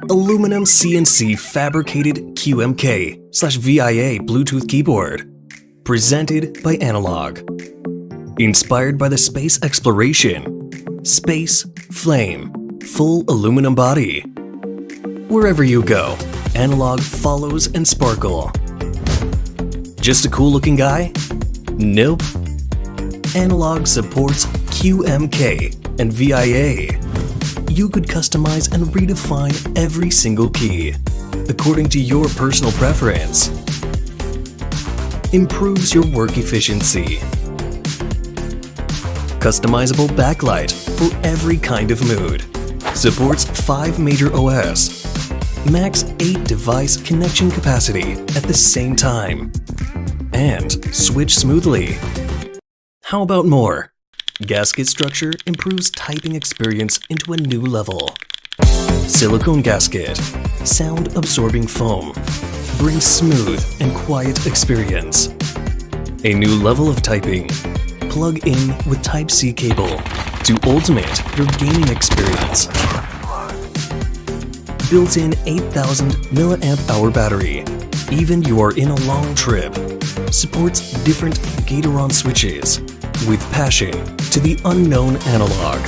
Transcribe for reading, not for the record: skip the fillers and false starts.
aluminum CNC fabricated QMK/VIA Bluetooth keyboard, presented by Analogg. Inspired by the space exploration, space, flame, full aluminum body. Wherever you go, Analogg follows and sparkle. Just a cool looking guy? Nope. Analogg supports QMK&VIA. You could customize and redefine every single key, according to your personal preference. Improves your work efficiency. Customizable backlight for every kind of mood. Supports 5 major OS. Max 8 device connection capacity at the same time. And switch smoothly. How about more? Gasket structure improves typing experience into a new level. Silicone gasket, sound absorbing foam, brings smooth and quiet experience. A new level of typing. Plug in with Type-C cable to ultimate your gaming experience. Built-in 8,000 mAh battery, even you are in a long trip. Supports different Gate-All-Around switches with passion to the unknown Analogg.